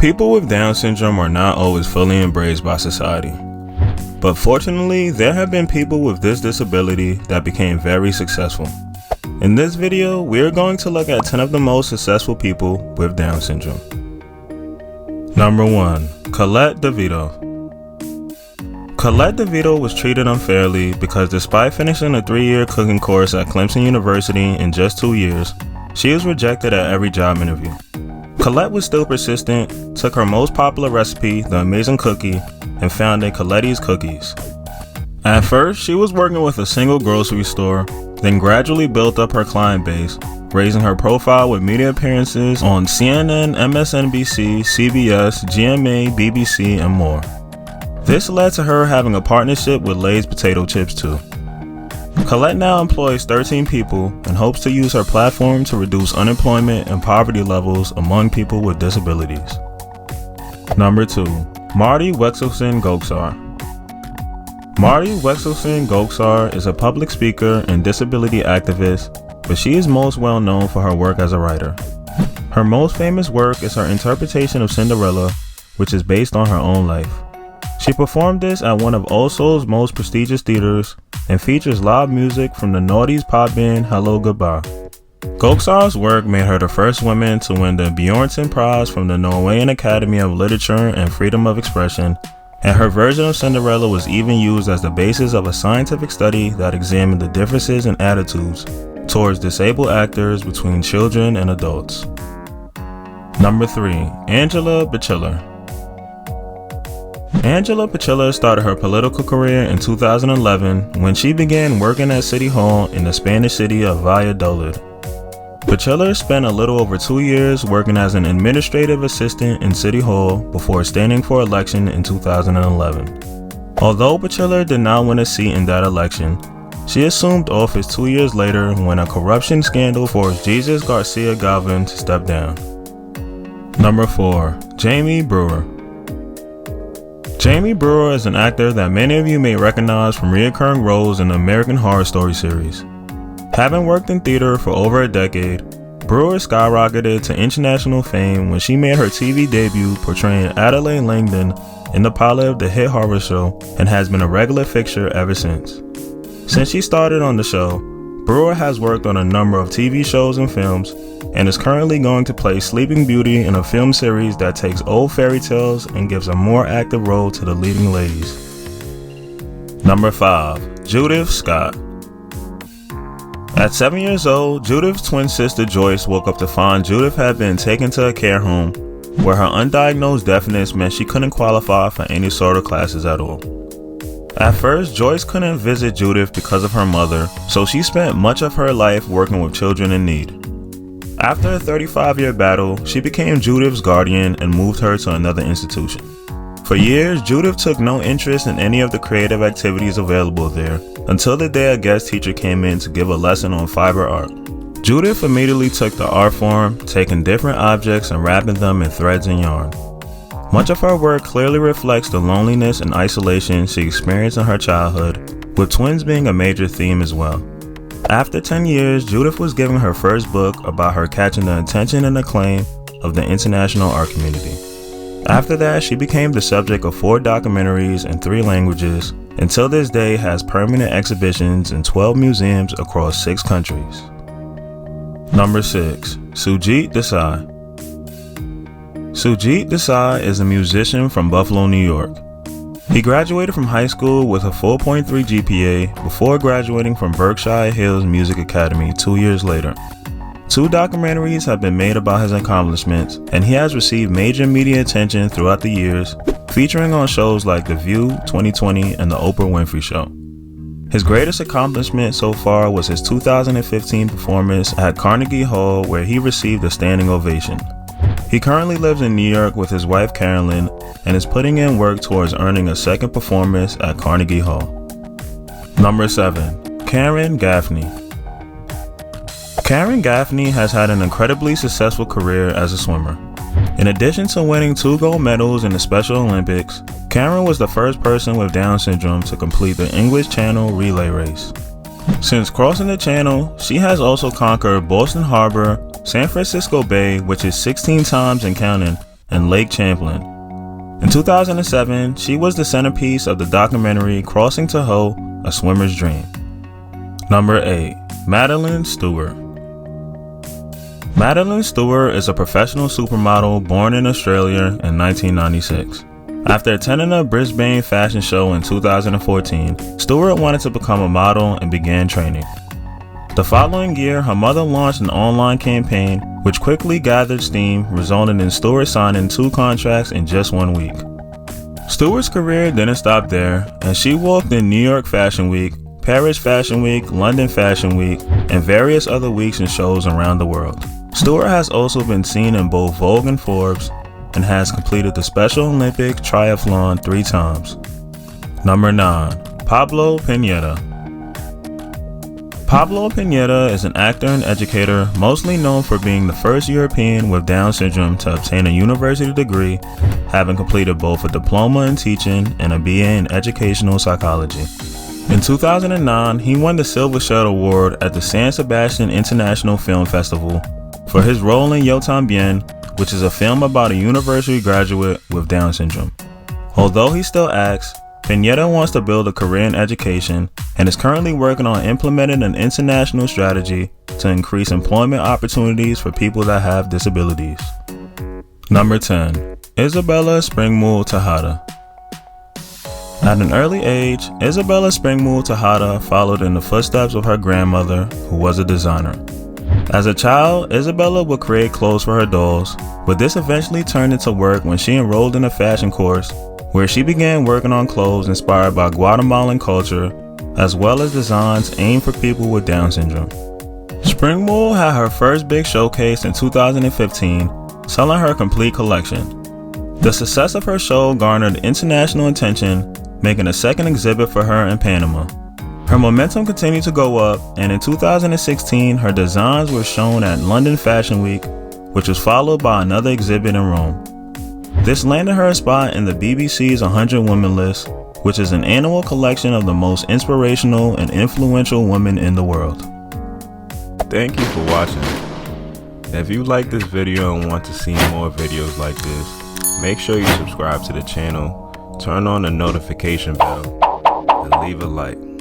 People with Down syndrome are not always fully embraced by society. But fortunately, there have been people with this disability that became very successful. In this video, we are going to look at 10 of the most successful people with Down syndrome. Number 1. COLLETTE DIVITTO. COLLETTE DIVITTO was treated unfairly because despite finishing a 3-year cooking course at Clemson University in just 2 years, she was rejected at every job interview. COLLETTE was still persistent, took her most popular recipe, the amazing cookie, and founded COLLETTE's Cookies. At first, she was working with a single grocery store, then gradually built up her client base, raising her profile with media appearances on CNN, MSNBC, CBS, GMA, BBC, and more. This led to her having a partnership with Lay's potato chips too. COLLETTE now employs 13 people and hopes to use her platform to reduce unemployment and poverty levels among people with disabilities. Number 2. Marty Wexelson Goksar. Marty Wexelson Goksar is a public speaker and disability activist, but she is most well known for her work as a writer. Her most famous work is her interpretation of Cinderella, which is based on her own life. She performed this at one of Oslo's most prestigious theaters and features live music from the Naughties pop band Hello Goodbye. Goksar's work made her the first woman to win the Bjørnson Prize from the Norwegian Academy of Literature and Freedom of Expression, and her version of Cinderella was even used as the basis of a scientific study that examined the differences in attitudes towards disabled actors between children and adults. Number 3. Angela Bachiller. Angela Bachiller started her political career in 2011 when she began working at City Hall in the Spanish city of Valladolid. Bachiller spent a little over 2 years working as an administrative assistant in City Hall before standing for election in 2011. Although Bachiller did not win a seat in that election, she assumed office 2 years later when a corruption scandal forced Jesus Garcia Galvin to step down. Number 4. Jamie Brewer. Jamie Brewer is an actor that many of you may recognize from recurring roles in the American Horror Story series. Having worked in theater for over a decade, Brewer skyrocketed to international fame when she made her TV debut portraying Adelaide Langdon in the pilot of the hit horror show and has been a regular fixture ever since. Since she started on the show, Brewer has worked on a number of TV shows and films and is currently going to play Sleeping Beauty in a film series that takes old fairy tales and gives a more active role to the leading ladies. Number 5. Judith Scott. At 7 years old, Judith's twin sister Joyce woke up to find Judith had been taken to a care home where her undiagnosed deafness meant she couldn't qualify for any sort of classes at all. At first, Joyce couldn't visit Judith because of her mother, so she spent much of her life working with children in need. After a 35-year battle, she became Judith's guardian and moved her to another institution. For years, Judith took no interest in any of the creative activities available there, until the day a guest teacher came in to give a lesson on fiber art. Judith immediately took the art form, taking different objects and wrapping them in threads and yarn. Much of her work clearly reflects the loneliness and isolation she experienced in her childhood, with twins being a major theme as well. After 10 years, Judith was given her first book about her catching the attention and acclaim of the international art community. After that, she became the subject of 4 documentaries in 3 languages, and till this day has permanent exhibitions in 12 museums across 6 countries. Number 6. SUJEET DESAI. SUJEET DESAI is a musician from Buffalo, New York. He graduated from high school with a 4.3 GPA before graduating from Berkshire Hills Music Academy 2 years later. 2 documentaries have been made about his accomplishments, and he has received major media attention throughout the years, featuring on shows like The View, 2020, and The Oprah Winfrey Show. His greatest accomplishment so far was his 2015 performance at Carnegie Hall, where he received a standing ovation. He currently lives in New York with his wife Carolyn and is putting in work towards earning a second performance at Carnegie Hall. Number 7. Karen Gaffney. Karen Gaffney has had an incredibly successful career as a swimmer. In addition to winning 2 gold medals in the Special Olympics, Karen was the first person with Down syndrome to complete the English Channel relay race. Since crossing the channel, she has also conquered Boston Harbor, San Francisco Bay, which is 16 times and counting, and Lake Champlain. In 2007, she was the centerpiece of the documentary Crossing Tahoe, A Swimmer's Dream. Number 8. Madeline Stewart. Madeline Stewart is a professional supermodel born in Australia in 1996. After attending a Brisbane fashion show in 2014, Stewart wanted to become a model and began training. The following year, her mother launched an online campaign which quickly gathered steam, resulting in Stewart signing 2 contracts in just 1 week. Stewart's career didn't stop there, and she walked in New York Fashion Week, Paris Fashion Week, London Fashion Week, and various other weeks and shows around the world. Stewart has also been seen in both Vogue and Forbes, and has completed the Special Olympic Triathlon 3 times. Number 9. Pablo Pineda. Pablo Pineda is an actor and educator mostly known for being the first European with Down syndrome to obtain a university degree, having completed both a diploma in teaching and a BA in educational psychology. In 2009, he won the Silver Shirt Award at the San Sebastian International Film Festival for his role in Yo Tambien, which is a film about a university graduate with Down syndrome. Although he still acts, Pineda wants to build a career in education and is currently working on implementing an international strategy to increase employment opportunities for people that have disabilities. Number 10. Isabella Springmuhl Tejada. At an early age, Isabella Springmuhl Tejada followed in the footsteps of her grandmother, who was a designer. As a child, Isabella would create clothes for her dolls, but this eventually turned into work when she enrolled in a fashion course where she began working on clothes inspired by Guatemalan culture, as well as designs aimed for people with Down syndrome. Springmuhl had her first big showcase in 2015, selling her complete collection. The success of her show garnered international attention, making a second exhibit for her in Panama. Her momentum continued to go up, and in 2016, her designs were shown at London Fashion Week, which was followed by another exhibit in Rome. This landed her a spot in the BBC's 100 Women list, which is an annual collection of the most inspirational and influential women in the world. Thank you for watching. If you like this video and want to see more videos like this, make sure you subscribe to the channel, turn on the notification bell, and leave a like.